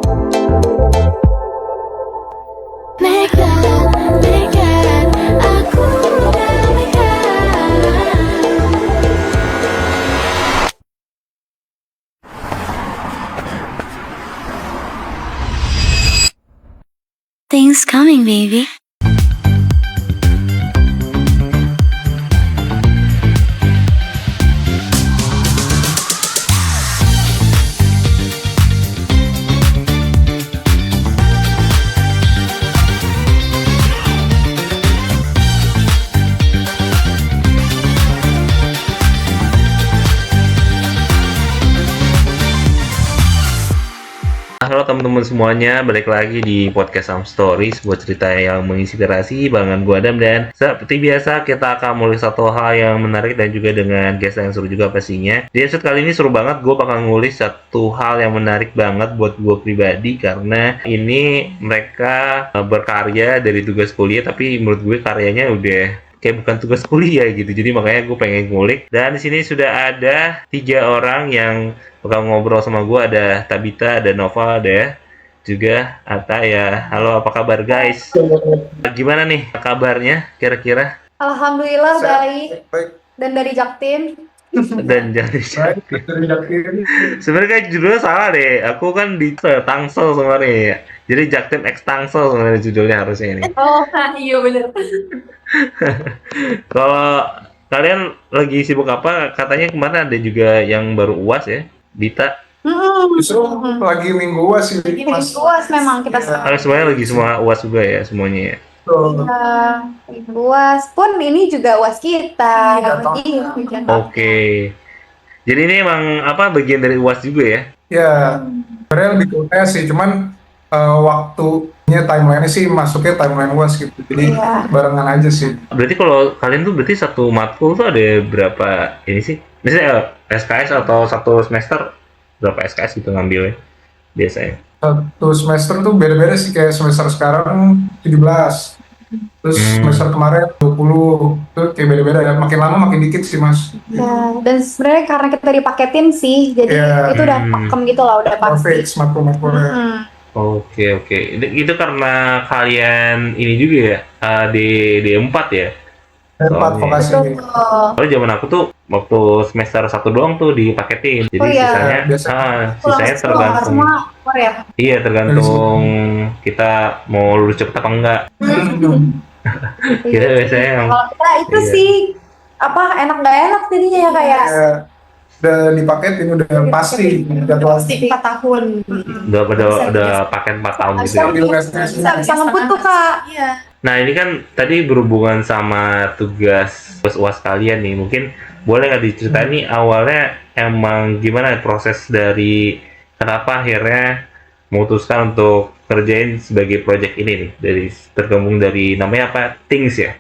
Aku things coming, baby. Halo teman-teman semuanya, balik lagi di podcast Some Story, sebuah cerita yang menginspirasi barengan gue Adam, dan seperti biasa kita akan ngulik satu hal yang menarik dan juga dengan guest yang seru juga pastinya. Di episode kali ini seru banget, gue bakal ngulik satu hal yang menarik banget buat gue pribadi karena ini mereka berkarya dari tugas kuliah, tapi menurut gue karyanya udah kayak bukan tugas kuliah gitu, jadi makanya gue pengen ngulik. Dan di sini sudah ada 3 orang yang bakal ngobrol sama gue. Ada Tabita, ada Nova, ada juga Ata ya. Halo, apa kabar guys? Gimana nih kabarnya kira-kira? Alhamdulillah baik. Dan dari Jaktim. Dan jadi sebenarnya kayak judulnya salah deh. Aku kan di Tangsel sebenarnya ya. Jadi Jaktim X Tangsel sebenarnya judulnya harusnya ini. Oh, iya bener. Kalau kalian lagi sibuk apa? Katanya kemarin ada juga yang baru UAS ya, Bita. Justru lagi minggu UAS sih. Ini UAS memang kita Semuanya lagi semua UAS juga ya semuanya ya. UAS pun ini juga UAS kita. Oke. Jadi ini emang apa bagian dari UAS juga ya? Ya, sebenarnya lebih ke UTS sih, cuman waktunya timeline-nya sih masuknya timeline UAS gitu. Jadi barengan aja sih. Berarti kalau kalian tuh berarti satu matkul tuh ada berapa ini sih? Misalnya SKS atau satu semester berapa SKS gitu ngambilnya biasanya? Satu semester tuh beda-beda sih, kayak semester sekarang 17. Terus semester kemarin 20. Tuh kayak beda-beda ya. Makin lama makin dikit sih, Mas. Ya, dan sebenarnya karena kita dipaketin sih, jadi itu udah pakem gitu lah, udah pasti. Fix matkul-matkulnya. Oke. Itu karena kalian ini juga ya, D4 ya? D4 vokasi. Kalau zaman aku tuh waktu semester 1 doang tuh dipaketin. Jadi sisanya tergantung. Iya, tergantung kita mau lulus cepet apa enggak. Kita biasanya kalau kita itu sih enak nggak enak jadinya ya kayak. Udah dipaketin, udah pasti jadwal 4 tahun. Udah paket 4 tahun gitu ya. Bisa ngebut tuh Kak. Iya. Nah ini kan tadi berhubungan sama tugas UAS kalian nih, mungkin boleh nggak diceritain nih awalnya emang gimana proses dari kenapa akhirnya memutuskan untuk kerjain sebagai project ini nih, dari tergabung dari namanya apa, Things ya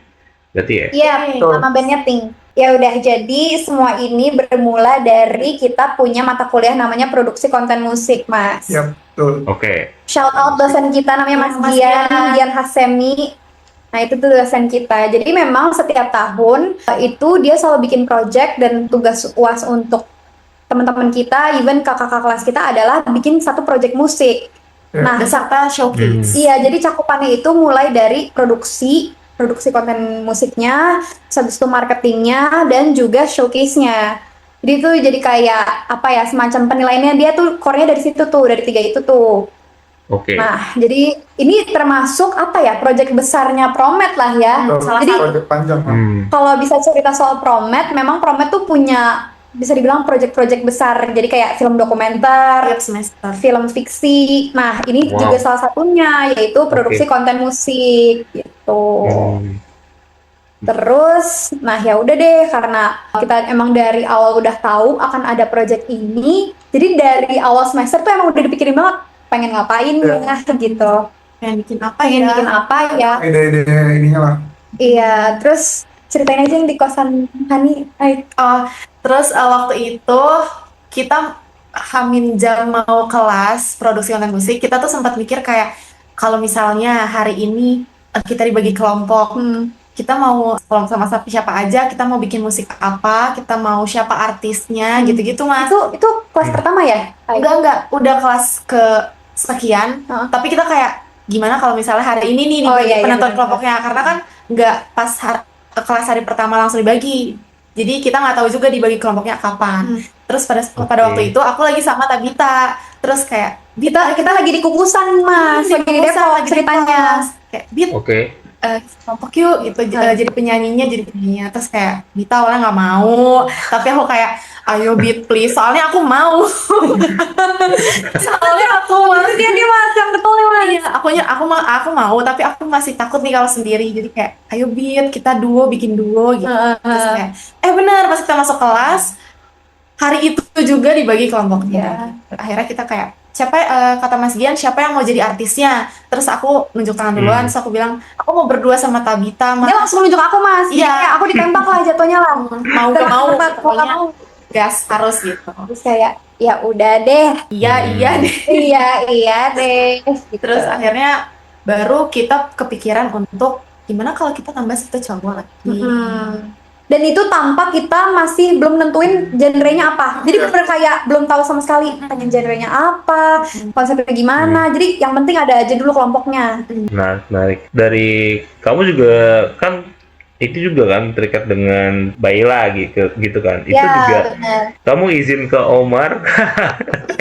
berarti ya? Iya, nama bandnya Ting. Ya udah, jadi semua ini bermula dari kita punya mata kuliah namanya produksi konten musik, Mas. Iya, betul. Oke. Shout out dosen kita namanya Mas Dian Hasemi. Nah itu tuh dosen kita. Jadi memang setiap tahun itu dia selalu bikin project, dan tugas UAS untuk teman-teman kita, even kakak-kakak kelas kita adalah bikin satu project musik. Nah, beserta showcase. Iya, jadi cakupannya itu mulai dari produksi konten musiknya, habis itu marketingnya, dan juga showcase-nya. Jadi itu jadi kayak semacam penilaiannya dia tuh core-nya dari situ tuh, dari 3 itu tuh. Oke. Nah, jadi ini termasuk project besarnya Promed lah ya. Jadi project panjang. kalau bisa cerita soal Promed, memang Promed tuh punya bisa dibilang project-project besar. Jadi kayak film dokumenter, film fiksi. Nah, ini juga salah satunya, yaitu produksi konten musik gitu. Terus, nah ya udah deh, karena kita emang dari awal udah tahu akan ada project ini. Jadi dari awal semester tuh emang udah dipikirin banget pengen ngapain gitu. Pengen bikin apa ya? Ide-ide ininya lah. Iya, terus ceritain aja yang di kosan Hani. Terus waktu itu kita hamin jam mau kelas produksi konten musik, kita tuh sempat mikir kayak kalau misalnya hari ini kita dibagi kelompok, kita mau kelompok sama siapa aja, kita mau bikin musik apa, kita mau siapa artisnya, gitu-gitu Mas. Itu kelas pertama ya? Enggak, udah kelas ke sekian, Heeh. tapi kita kayak gimana kalau misalnya hari ini nih Oh, dibagi iya, iya, penentuan benar. kelompoknya, karena kan nggak pas kelas hari pertama langsung dibagi, jadi kita nggak tahu juga dibagi kelompoknya kapan. Terus pada waktu itu aku lagi sama Tabita, terus kayak Kita lagi di kukusan Mas, lagi di kukusan, Depok lagi di ceritanya. kelas. Kayak Bit, Oke. kelompok yuk gitu, jadi penyanyinya, terus kayak Bita awalnya nggak mau, tapi aku kayak ayo Bit please, soalnya aku mau. Soalnya aku mau. Dia Mas yang betul ya Mas. Iya, aku mau, tapi aku masih takut nih kalau sendiri. Jadi kayak, ayo Bit, kita bikin duo gitu. Terus kayak, benar, pas kita masuk kelas, hari itu juga dibagi kelompoknya. Akhirnya kita kayak, kata Mas Gian, siapa yang mau jadi artisnya? Terus aku nunjuk tangan duluan, terus aku bilang, aku mau berdua sama Tabita, Dia langsung nunjuk aku Mas. Iya. Kayak aku ditembak lah jatuhnya lah. mau gak mau, Mau gak pokoknya mau. gas harus gitu. Terus kayak ya udah deh. Iya deh. iya deh. Gitu. Terus akhirnya baru kita kepikiran untuk gimana kalau kita tambah satu cowok lagi. Dan itu tanpa kita masih belum nentuin genrenya apa. Jadi bener kayak belum tahu sama sekali pengen genrenya apa, konsepnya gimana. Jadi yang penting ada aja dulu kelompoknya. Nah, menarik. Dari kamu juga kan itu juga kan terikat dengan Baila gitu kan. Itu Ya, juga benar. kamu izin ke Omar,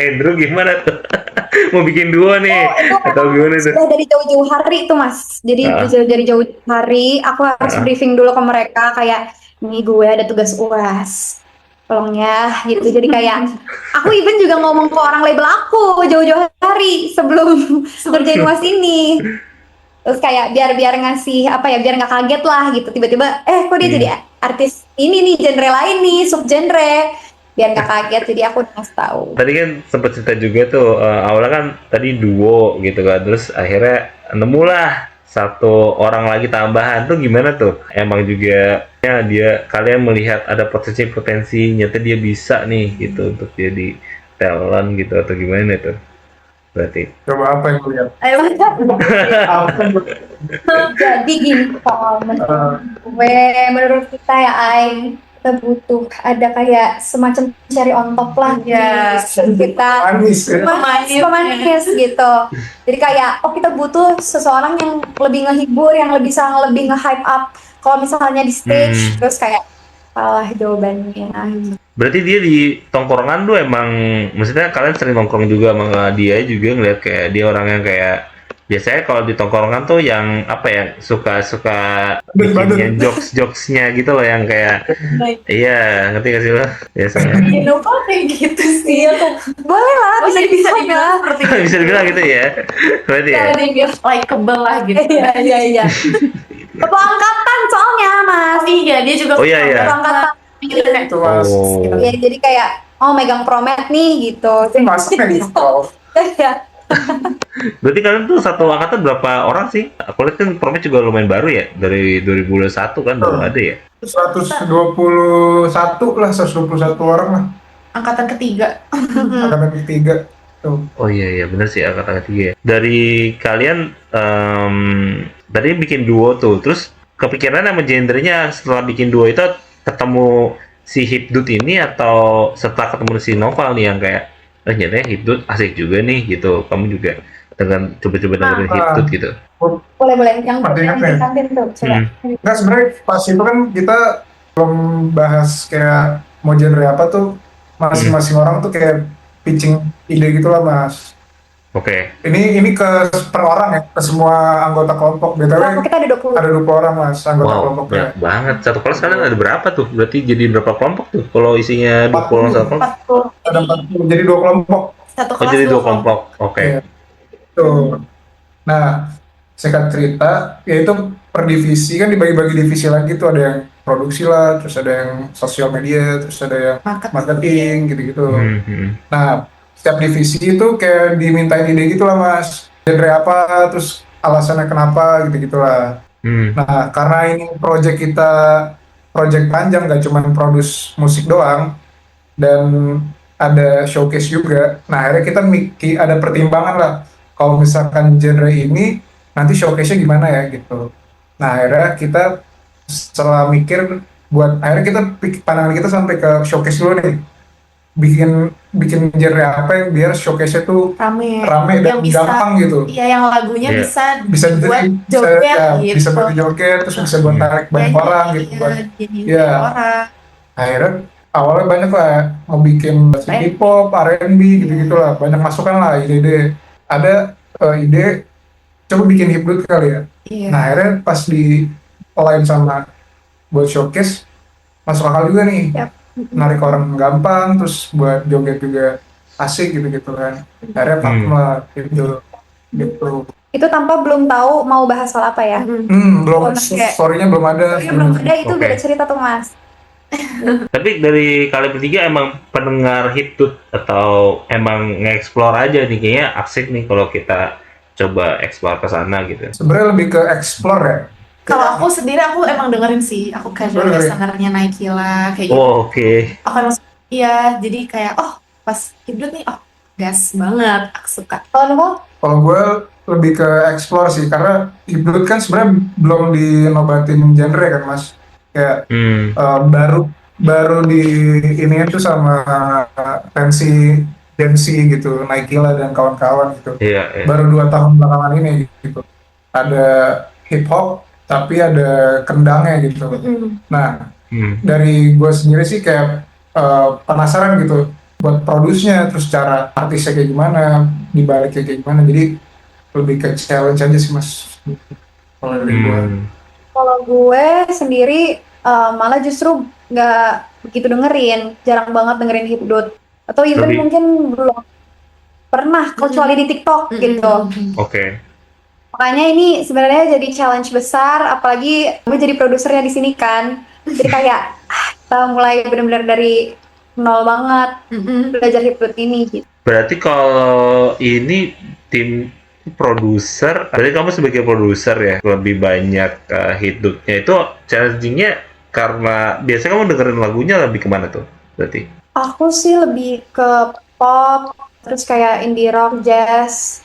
Andrew gimana tuh? Mau bikin duo nih atau gimana tuh? Sudah dari jauh-jauh hari tuh Mas. Jadi dari jauh hari aku harus briefing dulu ke mereka kayak nih gue ada tugas UAS. Tolong ya gitu. Jadi kayak aku even juga ngomong ke orang label aku jauh-jauh hari sebelum ngerjain UAS ini. Terus kayak biar ngasih biar nggak kaget lah gitu, tiba-tiba kok dia jadi artis ini nih, genre lain nih, subgenre, biar nggak kaget. Jadi aku udah ngasih tahu. Tadi kan sempat cerita juga tuh awalnya kan tadi duo gitu kan, terus akhirnya nemulah satu orang lagi tambahan tuh. Gimana tuh? Emang juga ya kalian melihat ada potensi nyata dia bisa nih gitu untuk jadi talent gitu atau gimana tuh? Berarti Coba apa yang lu lihat? Apa yang lu- Jadi gini kalau menurut kita ya kita butuh ada kayak semacam cherry on top lah. Yes. Kita Manis ya? pemanis gitu. Jadi kayak kita butuh seseorang yang lebih ngehibur, yang lebih nge-hype up kalau misalnya di stage. Terus kayak salah jawabannya. Berarti dia di tongkrongan tuh emang, maksudnya kalian sering nongkrong juga sama dia juga, ngeliat kayak dia orang yang kayak biasanya kalau di tongkrongan tuh yang suka bikinnya jokesnya gitu loh, yang kayak iya, ngerti gak sih lo biasanya? Kenapa kayak gitu sih? Boleh lah, bisa dibilang lah. seperti Bisa dibilang gitu ya, berarti ya. likeable lah gitu. Iya. Satu angkatan soalnya Mas. Iya, dia juga Oh, iya, iya. Satu angkatan. gitu kayak Itu Mas. Oh. Ya, jadi kayak megang promet nih gitu. Itu masuknya gitu. Ya. Berarti kalian tuh satu angkatan berapa orang sih? Aku lihat kan Promet juga lumayan baru ya, dari 2021 kan baru ada ya. 121 lah, 121 orang lah. angkatan ketiga. Angkatan ketiga. Tuh. Oh iya benar sih angkatan ketiga ya. Dari kalian tadi bikin duo tuh, terus kepikiran sama genrenya setelah bikin duo itu ketemu si Hipdut ini atau setelah ketemu si Noval nih yang kayak ternyata Hipdut asik juga nih gitu. Kamu juga dengan coba-coba dengerin Hipdut gitu. Boleh yang Artinya apa ya? kantin tuh coba. Nah sebenarnya pas itu kan kita belum bahas kayak mau genre apa tuh, masing-masing orang tuh kayak pitching ide gitu lah Mas. Oke. Ini ke per orang ya, ke semua anggota kelompok. Kelompok BTW kita ada 20. ada 20 orang Mas anggota Wow, kelompoknya. banyak banget. Satu kelas kalian ada berapa tuh? Berarti jadi berapa kelompok tuh? Kalau isinya 20 orang satu kelompok? 40. Ada 40, jadi 2 kelompok. Satu Oh, kelas jadi 2 dua kelompok. Oke. Iya. Tuh. Nah, singkat cerita, yaitu per divisi kan dibagi-bagi divisi lagi tuh, ada yang produksi lah, terus ada yang sosial media, terus ada yang marketing gitu-gitu. Nah, setiap divisi itu kayak dimintain ide gitu lah Mas, genre apa, terus alasannya kenapa gitu-gitulah. Nah, karena ini project kita project panjang, gak cuma produce musik doang, dan ada showcase juga. Nah, akhirnya kita ada pertimbangan lah, kalau misalkan genre ini nanti showcase-nya gimana ya gitu. Nah, akhirnya kita setelah mikir akhirnya kita pandangan kita sampai ke showcase dulu nih. bikin bikin genre apa yang biar showcase-nya tuh Rame. rame dan Yang bisa, gampang gitu. iya yang lagunya Iya. bisa dibuat joget gitu. Bisa buat joget, terus bisa buat tarik banyak Nyanyi, orang gitu buat. jadi Iya. banyak orang. Akhirnya awalnya banyak lah mau bikin K-pop, R&B gitu-gitu lah, banyak masukan lah ide-ide. Ada ide coba bikin hipdut kali ya. Iya. Nah akhirnya pas di align sama buat showcase masuk akal juga nih. Yap. Narik orang gampang, terus buat joget juga asik gitu-gitu kan. Akhirnya pakem lah gitu. Itu tanpa belum tahu mau bahas soal apa ya. Belum, Oke. story-nya belum ada. Tapi belum ada, itu Oke. beda cerita tuh Mas. Tapi dari kalian bertiga emang pendengar hipdut atau emang nge-explore aja nih, kayaknya asik nih kalau kita coba explore ke sana gitu. Sebenarnya lebih ke explore ya. Kalau aku sendiri aku emang dengerin sih, aku casual Dengerin. listener-nya Nike lah kayak gitu. Oh, oke. Aku emang iya, jadi kayak pas hibdut nih, gas banget, aku suka. Kalau Nukul? Kalau gue lebih ke explore sih, karena hipdut kan sebenarnya belum dinobatin genre kan mas. Kayak baru di ini tuh sama pensi Dempsey gitu, Nike lah dan kawan-kawan gitu. Iya. Baru 2 tahun belakangan ini gitu. Ada hip hop, tapi ada kendangnya gitu. Nah, dari gue sendiri sih kayak penasaran gitu buat produsnya, terus cara artisnya kayak gimana, dibaliknya kayak gimana. Jadi lebih ke challenge aja sih mas. Kalau dari gue. Kalau gue sendiri malah justru nggak begitu dengerin, jarang banget dengerin hipdut. Atau even mungkin belum pernah, kecuali di TikTok gitu. Oke. Makanya ini sebenarnya jadi challenge besar, apalagi gue jadi produsernya di sini kan. Jadi kayak kita mulai benar-benar dari nol banget belajar hipdut ini gitu. Berarti kalau ini tim produser, berarti kamu sebagai produser ya lebih banyak hipdutnya itu challengingnya karena biasanya kamu dengerin lagunya lebih kemana tuh berarti? Aku sih lebih ke pop, terus kayak indie rock, jazz.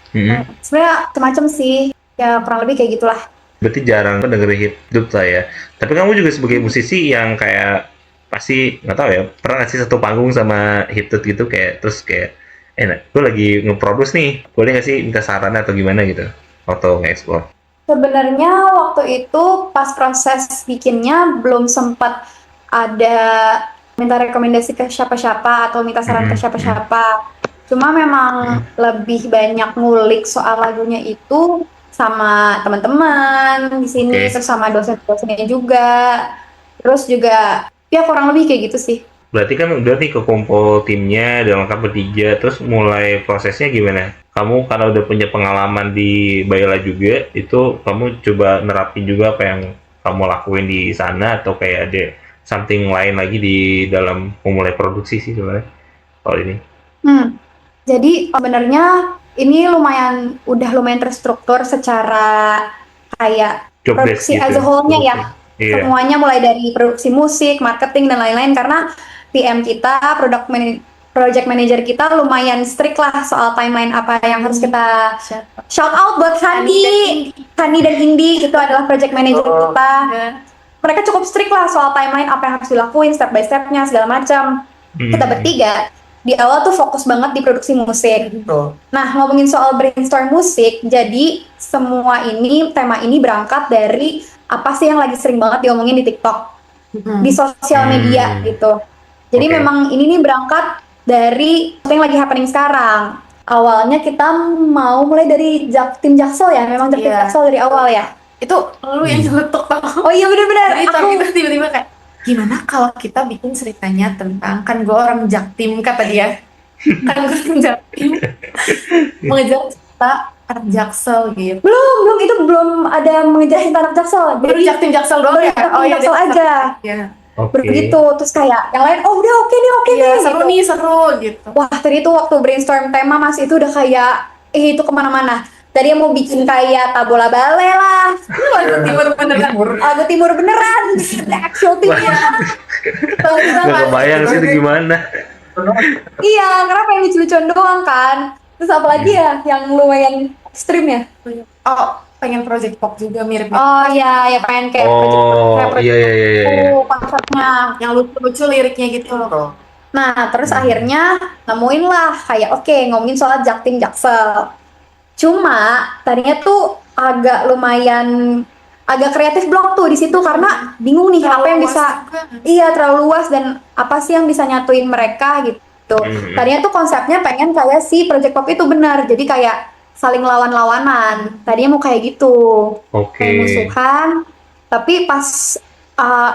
Sebenarnya macam-macam sih, ya kurang lebih kayak gitulah. Berarti jarang dengerin hipdut lah ya. Tapi kamu juga sebagai musisi yang kayak pasti nggak tahu ya, pernah nggak sih satu panggung sama hipdut gitu kayak terus kayak gue lagi nge-produce nih, boleh nggak sih minta saran atau gimana gitu waktu nge-explore? Sebenarnya waktu itu pas proses bikinnya belum sempat ada minta rekomendasi ke siapa-siapa atau minta saran ke siapa-siapa. Cuma memang lebih banyak ngulik soal lagunya itu sama teman-teman di sini, terus sama dosen-dosennya juga. Terus juga ya kurang lebih kayak gitu sih. Berarti kan udah nih kekumpul timnya, udah lengkap bertiga, terus mulai prosesnya gimana? Kamu karena udah punya pengalaman di Bayela juga, itu kamu coba nerapin juga apa yang kamu lakuin di sana atau kayak ada something lain lagi di dalam memulai produksi sih sebenarnya kalau ini? Jadi sebenarnya ini udah lumayan terstruktur secara kayak Job produksi desk as gitu. a whole-nya ya. Iya. Semuanya mulai dari produksi musik, marketing dan lain-lain karena PM kita, project manager kita lumayan strict lah soal timeline apa yang harus kita shout out buat Hani dan Indi itu adalah project manager kita. Mereka cukup strict lah soal timeline apa yang harus dilakuin step by stepnya segala macam. Kita bertiga di awal tuh fokus banget di produksi musik. Nah, ngomongin soal brainstorm musik, jadi semua tema ini berangkat dari apa sih yang lagi sering banget diomongin di TikTok, di sosial media gitu. Jadi memang ini nih berangkat dari apa yang lagi happening sekarang. Awalnya kita mau mulai dari tim Jaksel ya, memang tim Jaksel dari awal ya. Itu lu yang nyeletuk tau. Oh iya benar-benar. Aku tiba-tiba kayak gimana kalau kita bikin ceritanya tentang kan gue orang Jaktim kata dia. Kan gue orang Jaktim mengejar cerita anak Jaksel gitu. Belum ada mengejar cinta anak Jaksel. Baru Jaktim-Jaksel doang ya? Oh iya, Jaksel aja. Iya. Begitu, terus kayak yang lain, oh udah oke nih, seru gitu. nih, seru gitu. Wah, tadi itu waktu brainstorm tema Mas itu udah kayak, itu kemana-mana. Tadi mau bikin kayak tabola bale lah. Lagu timur beneran. Actual timur. Gak kebayang sih itu gimana. Iya, karena pengen lucu-lucuan doang kan. Terus apalagi ya yang lumayan ekstrim ya? Pengen project pop juga mirip. Oh iya, ya pengen kayak iya. konsepnya yang lucu-lucu liriknya gitu loh. Nah, terus akhirnya nemuin lah kayak oke, ngomongin soal Jaktim Jaksel. Cuma tadinya tuh agak kreatif blok tuh di situ karena bingung nih apa yang bisa terlalu luas dan apa sih yang bisa nyatuin mereka gitu. Tadinya tuh konsepnya pengen kayak si Project Pop itu benar. Jadi kayak saling lawan-lawanan. Tadinya mau kayak gitu. Kayak musuhan. Tapi pas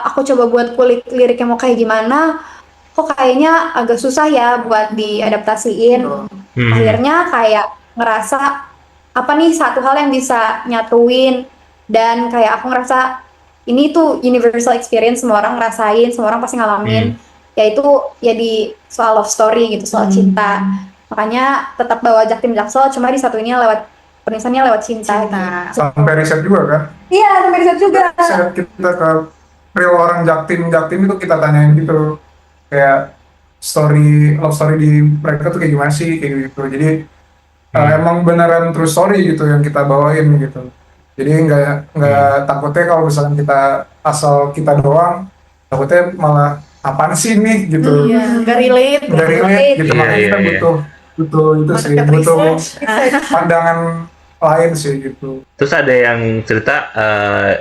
aku coba buat kulik liriknya mau kayak gimana, kok kayaknya agak susah ya buat diadaptasiin. Akhirnya kayak ngerasa apa nih satu hal yang bisa nyatuin, dan kayak aku ngerasa ini tuh universal experience, semua orang ngerasain, semua orang pasti ngalamin, yaitu ya di soal love story gitu, soal cinta. Makanya tetap bawa Jaktim Jaksel, cuma disatuinnya lewat penulisannya lewat cinta. Gitu. Sampai riset juga kan? Iya, sampai riset juga. Saat kita ke real orang Jaktim itu kita tanyain gitu, kayak love story di mereka tuh kayak gimana sih, kayak gitu. Jadi emang beneran true story gitu yang kita bawain gitu. Jadi nggak takutnya kalau misalkan kita asal kita doang, takutnya malah apaan sih nih gitu. Nggak relate gitu. Makanya kita butuh itu sih, butuh pandangan lain sih gitu. Terus ada yang cerita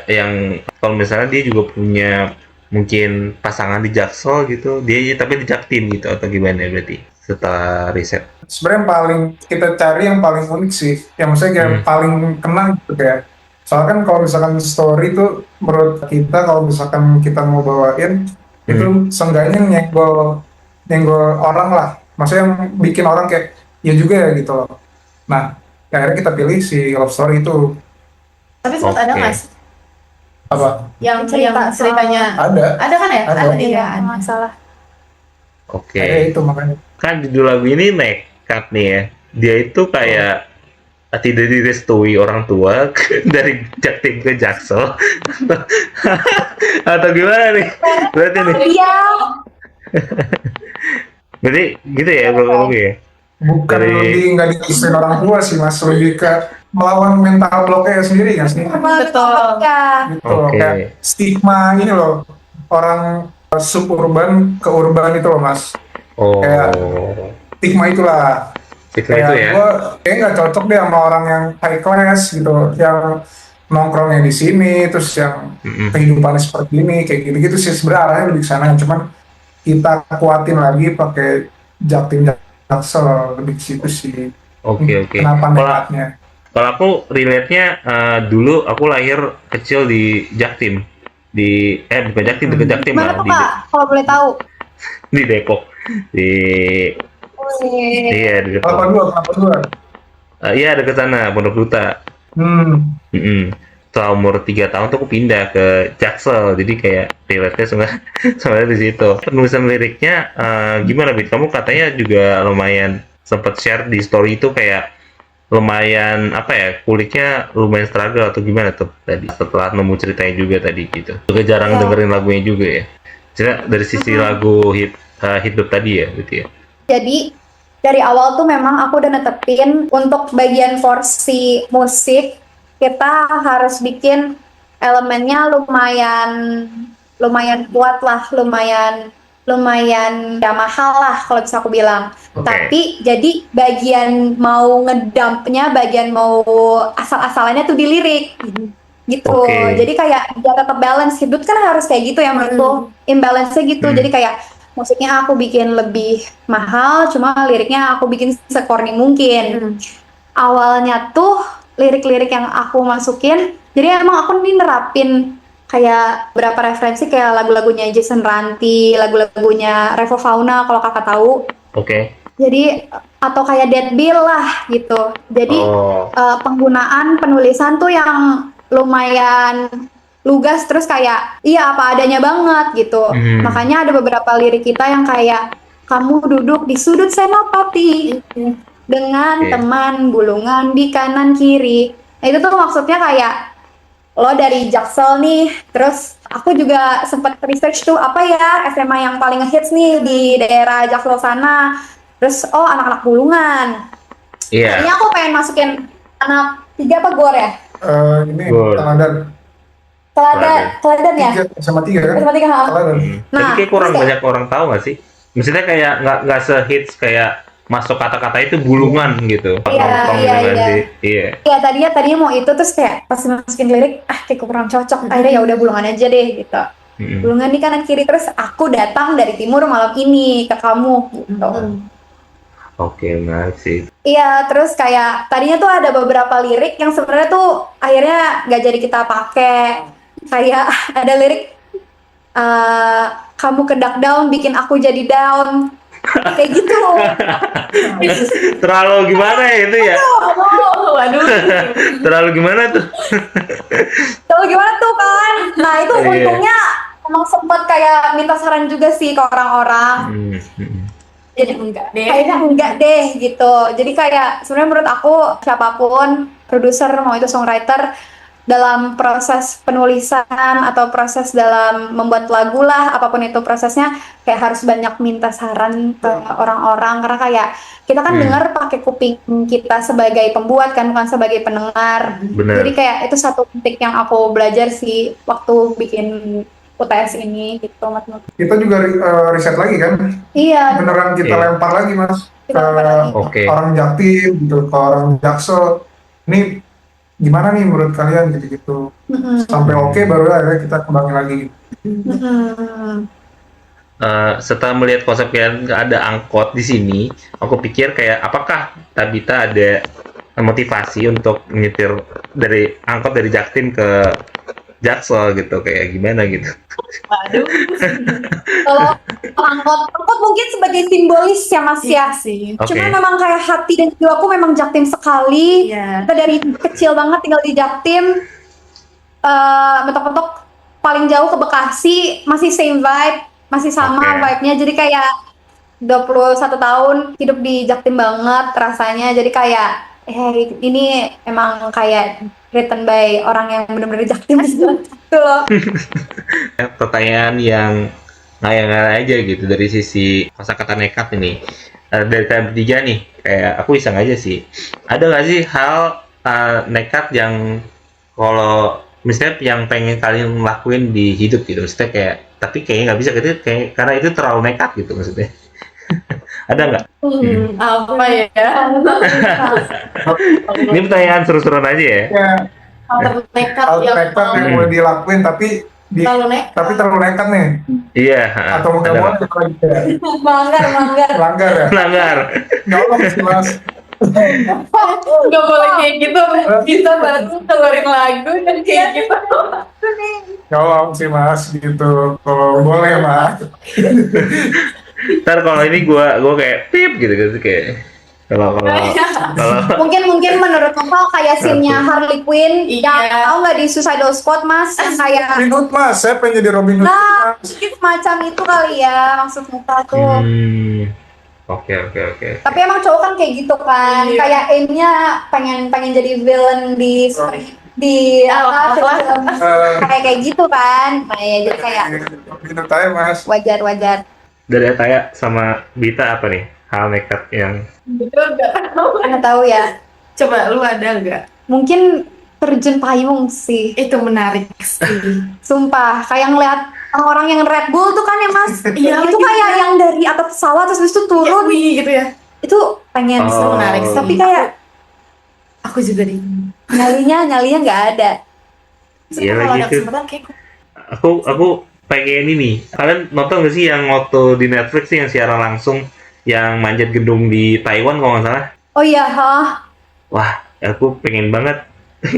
yang kalau misalnya dia juga punya mungkin pasangan di Jaksel gitu, dia tapi di Jaktim gitu, atau gimana berarti setelah riset? Sebenarnya yang paling kita cari yang paling unik sih, yang maksudnya kayak paling kena gitu kayak. Soalnya kan kalau misalkan story tuh menurut kita, kalau misalkan kita mau bawain itu seenggaknya nyenggol orang lah, maksudnya yang bikin orang kayak ya juga ya gitu loh. Nah, akhirnya kita pilih si love story itu. Tapi sempat ada nggak sih Apa? yang ceritanya Ada kan ya? Ada. Iya, Nggak masalah. Ada itu makanya. Kan judul lagu ini nekat nih ya, dia itu kayak tidak direstui orang tua dari Jaktim ke Jaksel atau gimana nih berarti nih? Iya. Berarti gitu ya bro ya? Bukan lebih nggak diisin orang tua sih mas, lebih ke melawan mental bloknya sendiri nggak sih? Betul. Gitu loh, kayak stigma ini loh, orang suburban ke urban itu loh mas. Kayak stigma itulah. Kayak itu ya? Gue kayak nggak cocok deh sama orang yang high class gitu, yang nongkrongnya di sini, terus yang kehidupannya seperti ini, kayak gitu-gitu sih. Sebenarnya arahnya lebih ke sana, cuman kita kuatin lagi pakai Jaktim Jaksel, lebih ke situ sih. Oke. Kenapa nekatnya? Kalau aku relate-nya dulu aku lahir kecil di Jaktim, bukan Jaktim, deket Jaktim Mana lah, tuh Kak, kalau boleh tahu? di Depok, iya di Depok. Kelapa dua. Iya deket sana, Pondok Duta. Setelah umur 3 tahun tuh aku pindah ke Jaksel, jadi kayak relate-nya sebenarnya di situ. Penulisan liriknya gimana, Bit? Kamu katanya juga lumayan sempat share di story itu, kayak lumayan apa ya, kuliknya lumayan struggle atau gimana tuh tadi setelah nemu ceritanya juga tadi gitu. Juga jarang dengerin lagunya juga ya. Cerita dari sisi lagu hidup tadi ya gitu ya. Jadi dari awal tuh memang aku udah netepin untuk bagian porsi musik kita harus bikin elemennya lumayan kuat lah, lumayan ya mahal lah kalau bisa aku bilang. Tapi jadi bagian mau ngedumpnya, bagian mau asal-asalannya tuh di lirik gitu. Jadi kayak biar tetap balance, hidup kan harus kayak gitu ya menurutku, imbalance-nya gitu. Jadi kayak musiknya aku bikin lebih mahal, cuma liriknya aku bikin sekorni mungkin. Awalnya tuh lirik-lirik yang aku masukin, jadi emang aku nih nerapin kayak beberapa referensi kayak lagu-lagunya Jason Ranti, lagu-lagunya Revo Fauna kalau kakak tahu. Jadi atau kayak Dead Bill lah gitu. Jadi penggunaan penulisan tuh yang lumayan lugas, terus kayak iya apa adanya banget gitu. Makanya ada beberapa lirik kita yang kayak kamu duduk di sudut senopati dengan teman bulungan di kanan kiri. Nah, itu tuh maksudnya kayak lo dari Jaksel nih, terus aku juga sempat research tuh apa ya SMA yang paling ngehits nih di daerah Jaksel sana. Terus anak-anak bulungan. Kayaknya aku pengen masukin anak 3 apa Gor ya? Ini Teladan Teladan ya? sama 3 kan? Sama 3. Nah, tapi kayak kurang banyak orang tahu nggak sih Maksudnya kayak nggak sehits kayak masuk kata-kata itu bulungan gitu. Iya, Nongkrong iya, gitu kan iya. sih. Iya. Ya tadinya mau itu, terus kayak pas masukin lirik kayak kurang cocok, akhirnya ya udah bulungan aja deh gitu. Mm-mm. Bulungan di kanan kiri, terus aku datang dari timur malam ini ke kamu gitu. Oke, menarik sih. Iya, terus kayak tadinya tuh ada beberapa lirik yang sebenarnya tuh akhirnya nggak jadi kita pakai. Kayak ada lirik kamu kedak down bikin aku jadi down. Kayak gitu. Terlalu gimana ya itu ya? Waduh. Terlalu gimana tuh? Tahu gimana tuh kan? Nah, itu Iya. untungnya emang sempat kayak minta saran juga sih ke orang-orang. Jadi enggak deh. Kayaknya enggak deh gitu. Jadi kayak sebenarnya menurut aku siapapun produser mau itu songwriter dalam proses penulisan atau proses dalam membuat lagu lah, apapun itu prosesnya, kayak harus banyak minta saran ke orang-orang, karena kayak kita kan dengar pakai kuping kita sebagai pembuat kan, bukan sebagai pendengar. Benar. Jadi kayak itu satu titik yang aku belajar sih waktu bikin UTS ini gitu, Mas. Kita juga riset lagi kan, Iya, beneran kita Iya. lempar lagi mas ke Kita lempar lagi. Oke. orang Jaktim gitu, ke orang Jaksel. Ini gimana nih menurut kalian gitu-gitu. Sampai oke baru akhirnya kita kembangin lagi. Setelah melihat konsep kalian ada angkot di sini, aku pikir kayak apakah Tabita ada motivasi untuk nyetir dari angkot dari Jaktim ke Jaksel gitu, kayak gimana gitu? Waduh. Kalau angkot mungkin sebagai simbolis ya Mas ya. Iya sih. Oke. Cuma memang kayak hati dan jiwaku memang Jaktim sekali. Iya. Kita dari kecil banget tinggal di Jaktim. Mentok-mentok paling jauh ke Bekasi, masih same vibe, masih sama Oke. vibe-nya. Jadi kayak 21 tahun hidup di Jaktim banget rasanya. Jadi kayak ini emang kayak written by orang yang benar-benar di Jaktim gitu loh. Pertanyaan yang ngayal-ngayal aja gitu dari sisi kosakata nekat ini. Dari kalian bertiga nih, kayak aku iseng aja sih. Ada nggak sih hal nekat yang kalau misalnya yang pengen kalian lakuin di hidup gitu, maksudnya kayak tapi kayaknya nggak bisa gitu, kayak karena itu terlalu nekat gitu maksudnya. Ada nggak? Apa ya? Ini pertanyaan seru-seruan aja ya. Ya, Hal ternekat hal yang nekat yang boleh dilakuin tapi terlalu nekat nih. Iya. Atau ada nggak boleh nggak? lagi ya. Melanggar. Langgar ya. Melanggar. Nyolong sih mas. nggak boleh kayak gitu. Kita baru keluarin lagu dan kayak gitu. Nyolong sih mas gitu. Kalau boleh mas. Ntar kalau ini gua kayak pip gitu kayak kalau Mungkin menurut Novel kayak scene-nya Harley Quinn yang Iya. tahu nggak di Suicide Squad Mas, yang kayak Robin Hood mas, saya pengen jadi Robin Hood. nah Mas. mungkin semacam itu kali ya maksud Novel tuh. Oke. Tapi emang cowok kan kayak gitu kan, Iya. kayak aimnya pengen jadi villain di apa film kayak gitu kan. Nah ya jadi kayak Robin Hood aja mas. wajar. Dari Ataya sama Bita apa nih hal nekat yang Itu nggak tahu. Nggak tahu ya. Coba lu ada nggak? Mungkin terjun payung sih. Itu menarik sih. Sumpah, kayak ngeliat orang-orang yang Red Bull tuh kan ya Mas. Iya, Itu lagi. kayak yang dari atas pesawat terus habis itu turun. Wih gitu ya. Itu pengen sih, Oh. menarik. Tapi kayak Aku juga nih. nyalinya nggak ada. Iya Kalau lagi ada tuh. kesempatan kayak aku pengen ini. Kalian nonton nggak sih yang waktu di Netflix sih yang siaran langsung yang manjat gedung di Taiwan kalau nggak salah? Oh iya, hah? Wah, aku pengen banget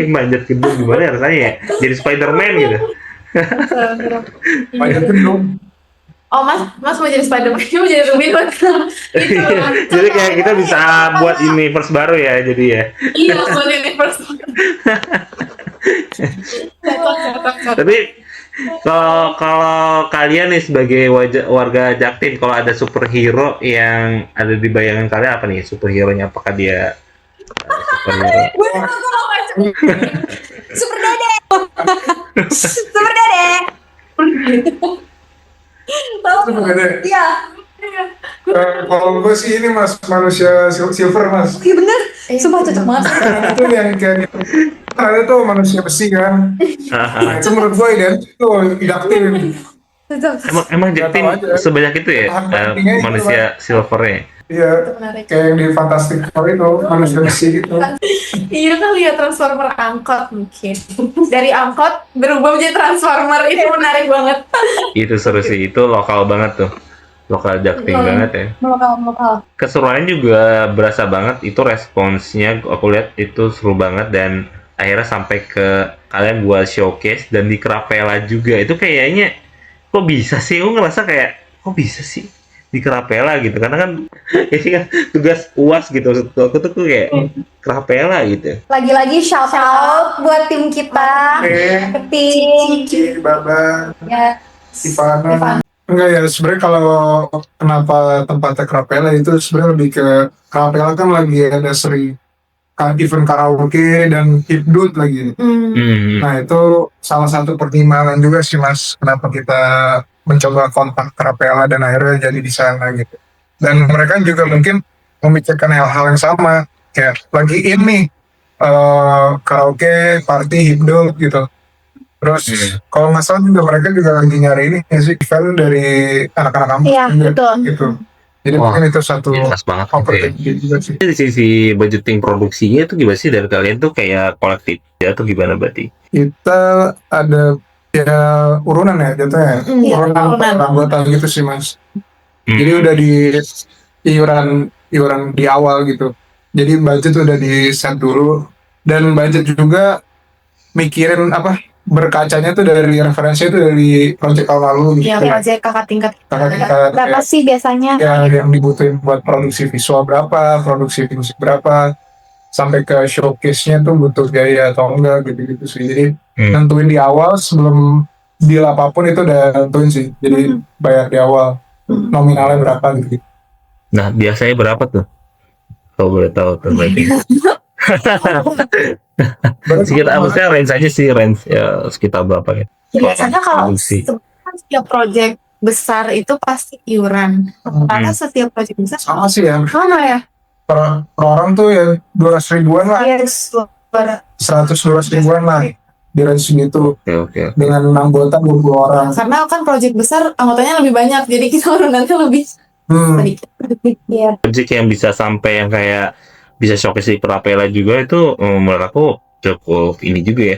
manjat gedung gimana ya rasanya ya? Jadi Spider-Man gitu. Banyak gedung. Oh mas mau jadi Spider-Man, mau jadi Robin Hood. Itu. Jadi kayak kita bisa buat universe baru ya jadi ya. Iya, mau jadi first. Tapi kalau kalian nih sebagai warga Jaktim, kalau ada superhero yang ada di bayangan kalian apa nih superhero-nya? Apakah dia superhero? Super Dede. Super Dede. Tahu? Super Dede. Iya. Kalau gue sih ini mas, manusia silver mas. Iya bener. Sumpah cocok banget. Itu yang kayak ada tuh manusia besi kan. Nah, itu menurut gue identik tuh Jaktim. Emang Nggak tim tahu aja. sebanyak itu ya Bahan pentingnya itu, manusia silvernya. Iya, Menarik. kayak yang di Fantastic Four itu manusia besi gitu. Iya kali ya, transformer angkot mungkin. Dari angkot berubah menjadi transformer, itu menarik banget. Itu seru sih, itu lokal banget tuh. Lokal Jaktim banget ya. Lokal. Keseruannya juga berasa banget, itu responsnya aku lihat itu seru banget dan akhirnya sampai ke kalian buat showcase dan di Krapela juga. Itu kayaknya kok bisa sih? Aku ngerasa kayak kok bisa sih di Krapela gitu, karena kan ini kan tugas UAS gitu. Aku tuh kayak Krapela gitu. Lagi-lagi shout out buat tim kita. Ke tim Cici, Baba, ya. Ivana. Enggak ya, sebenarnya kalau kenapa tempatnya Krapela itu sebenarnya lebih ke Krapela kan lagi ada seri event karaoke dan hipdut lagi. Nah itu salah satu pertimbangan juga sih Mas, kenapa kita mencoba kontak Krapela dan akhirnya jadi di sana gitu. Dan mereka juga mungkin memikirkan hal-hal yang sama, kayak lagi ini karaoke, party, hipdut gitu. Terus kalau nggak salah juga mereka juga lagi nyari ini ya sih, event dari anak-anak kampus Iya, juga, betul. gitu. Jadi Wah, mungkin itu satu jelas banget gitu ya. opportunity juga sih. Dari sisi budgeting produksinya itu gimana sih dari kalian tuh, kayak kolektif ya atau gimana berarti? Kita ada ya urunan ya jatuhnya, Iya, urunan urunan. anggota gitu sih Mas. Jadi udah di iuran di awal gitu. Jadi budget udah di set dulu dan budget juga mikirin apa, berkacanya tuh dari referensi itu dari project tahun lalu gitu. Yang project kakak tingkat. Kakak tingkat Berapa ya, sih biasanya? yang dibutuhin buat produksi visual berapa, produksi musik berapa, sampai ke showcase-nya tuh butuh biaya atau enggak gitu-gitu sih. Jadi nentuin di awal sebelum deal apapun itu udah nentuin sih. Jadi bayar di awal nominalnya berapa gitu. Nah, biasanya berapa tuh? Kalau boleh tahu tuh berarti. Sekitar maksudnya range aja sih, range ya sekitar berapa ya? Biasanya kalau Produksi. setiap project besar itu pasti iuran. Karena setiap project besar Sama sih ya, sama ya. per orang tuh ya 200 ribuan lah, Yes, 100-200 ribuan lah di range segitu Oke. dengan anggota 20 orang. karena kan project besar anggotanya lebih banyak, jadi kita urunannya lebih sedikit. Iya. Project yang bisa sampai yang kayak bisa showcase di Prapela juga itu menurut aku cukup ini juga ya,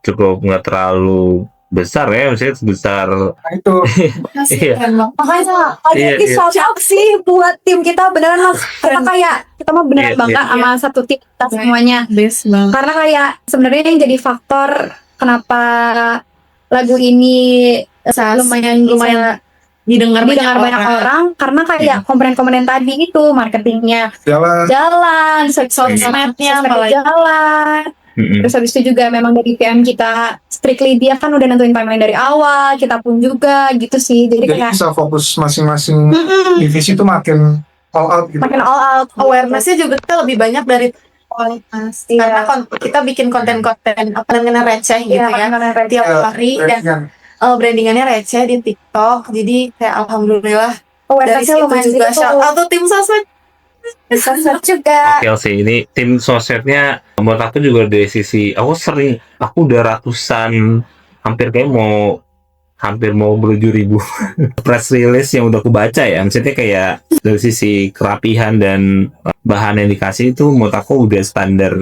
cukup nggak terlalu besar ya, maksudnya sebesar Nah itu Iya. Makanya Iya, lagi iya. shout out sih buat tim kita, beneran Mas. Kita kayak kita mah beneran Iya, bangga iya. sama satu tim kita semuanya. Best banget. Karena kayak sebenarnya yang jadi faktor kenapa lagu ini lumayan didengar banyak orang karena kayak komponen-komponen tadi itu, marketingnya jalan, sosmednya malah jalan. Terus habis itu juga memang dari PM kita strictly dia kan udah nentuin timeline dari awal, kita pun juga gitu sih. Jadi kayak bisa fokus masing-masing divisi itu makin all out gitu. makin all out. Awareness-nya juga tuh lebih banyak dari kualitas. Iya. Karena kita bikin konten-konten apa namanya receh gitu ya. Tiap hari dan brandingannya receh di TikTok. Jadi kayak alhamdulillah dari Awareness-nya situ lumayan juga gitu. shout out tuh tim sosmed. Sosmed juga. Oke sih, ini tim sosmednya menurut aku juga dari sisi aku udah ratusan, hampir mau beruju ribu press release yang udah aku baca ya, maksudnya kayak dari sisi kerapihan dan bahan yang dikasih itu menurut aku udah standar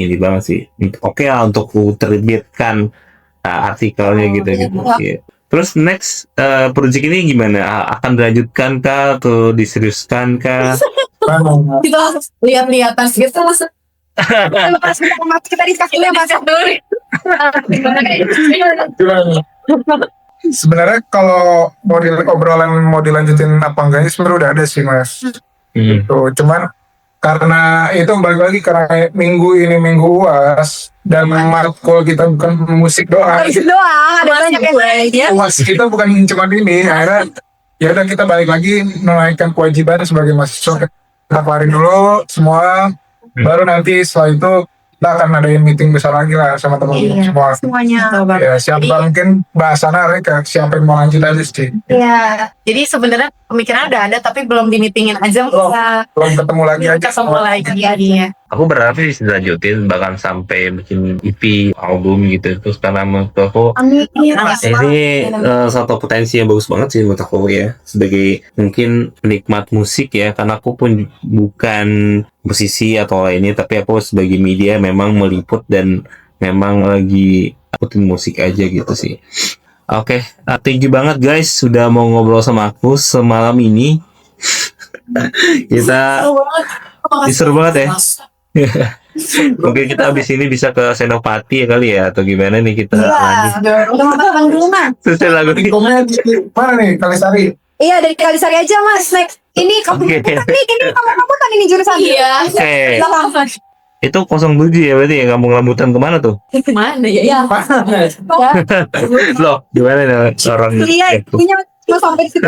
ini banget sih. Oke lah untuk ku terbitkan artikelnya gitu. Iya. Terus next project ini gimana? Akan dilanjutkan kah atau diseriuskan kah? Kita lihat-lihatan gitu. Pas kita dikasih Mas dulu. Sebenarnya kalau obrolan mau dilanjutin apa enggaknya sebenarnya udah ada sih Mas. Tuh, cuman karena itu balik lagi karena minggu UAS dan matkul kita bukan musik doang. Ada banyak yang lainnya. UAS kita bukan cuma ini, akhirnya ya udah kita balik lagi menaikkan kewajiban sebagai mahasiswa. Kita kelarin dulu semua, baru nanti setelah itu kita akan adain meeting besar lagi lah sama teman-teman semua. Semuanya. Ya, siapa mungkin bahasannya mereka siapa yang mau lanjut aja sih. Iya. Jadi sebenarnya pemikiran udah ada tapi belum di meetingin aja. Belum ketemu lagi aja. Ketemu lagi. Iya. Aku berharap sih bisa lanjutin bahkan sampai bikin EP album gitu. Terus karena menurut aku Amin. ini satu potensi yang bagus banget sih menurut aku ya, sebagai mungkin penikmat musik ya, karena aku pun bukan musisi atau lainnya, tapi aku sebagai media memang meliput dan memang lagi ikutin musik aja gitu sih. Oke, thank you banget guys sudah mau ngobrol sama aku semalam ini. Kita seru banget ya. Mungkin kita habis ini bisa ke Senopati ya kali ya, atau gimana nih kita lagi. Udah makan dulu mas. Sesuai lagu ini. Mana nih Kalisari? Iya dari Kalisari aja mas. Next. Ini kamu Oke. ini kamu rambutan ini jurusan. Iya. Oke. Belakang. Itu 07 ya berarti ya, kampung rambutan kemana tuh? Mana ya? Iya. Loh, gimana nih orang Iya. itu? Punya cuma sampai situ.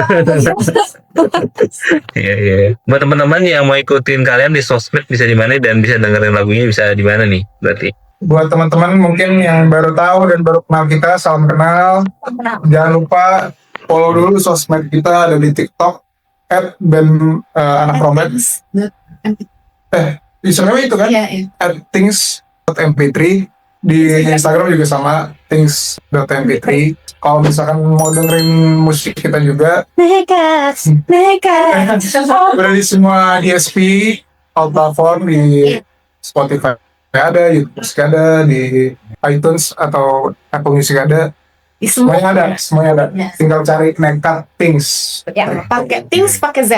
Iya, iya. Buat teman-teman yang mau ikutin kalian di sosmed bisa di mana dan bisa dengerin lagunya bisa di mana nih berarti? Buat teman-teman mungkin yang baru tahu dan baru kenal kita, salam kenal. Jangan lupa follow dulu sosmed kita, ada di TikTok @band anak romet. Instagram itu kan? Iya, iya. @things.mp3. Di Instagram juga sama things.mp3. Kalau misalkan mau dengerin musik kita juga Nekat. udah di semua DSP, all platform, di Spotify ada, YouTube Music ada, di iTunes atau Apple Music ada, Di semua semuanya ada. Ya. Tinggal cari Nekat Things. Ya, pakai things pakai Z.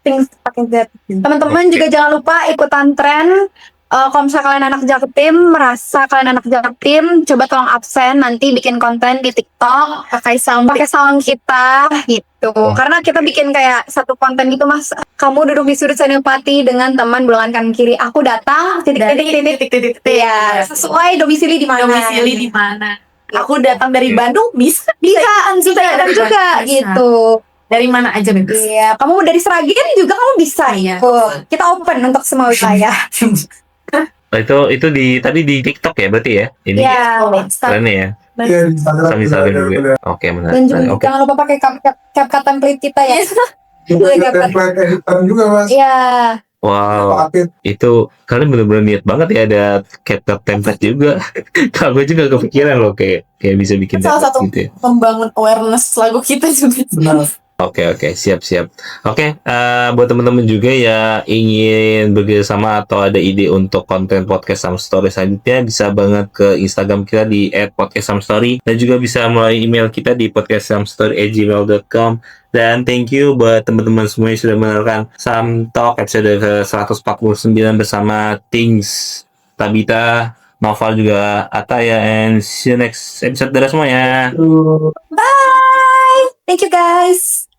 Things pakai Z. Teman-teman juga jangan lupa ikutan tren. Kalau misalnya kalian anak Jaktim, merasa kalian anak Jaktim, coba tolong absen nanti bikin konten di TikTok pakai sound kita gitu. Karena kita bikin kayak satu konten gitu mas. Kamu duduk di sudut Senopati dengan teman belengan kanan kiri. Aku datang titik. Ya, sesuai domisili di mana. Domisili di mana? Aku datang dari Bandung bisa Bisa datang juga gitu. dari mana aja bebas. Iya, kamu dari Seragen juga kamu bisa ya. Kita open untuk semua wilayah. Oh, itu tadi di TikTok ya berarti ya? Ini Iya. keren ya. Iya, di Instagram Sama Instagram juga. Oke, menarik. Dan juga Oke. jangan lupa pakai CapCut template kita ya. Juga Iya, ada template editan juga mas. Iya. Wow, Pakai itu kalian benar-benar niat banget ya, ada CapCut template juga. Kalau gue juga kepikiran loh kayak bisa bikin Salah template satu gitu ya. membangun awareness lagu kita juga. benar. Oke, siap. Oke, buat teman-teman juga ya ingin bekerjasama atau ada ide untuk konten podcast Some Story selanjutnya, bisa banget ke Instagram kita di @podcastsomestory dan juga bisa melalui email kita di podcastsomestory@gmail.com. Dan thank you buat teman-teman semua yang sudah mendengarkan Some Talk episode ke 149 bersama Things, Tabita, Noval juga Ataya, and see you next episode dari semuanya. Bye. Thank you guys.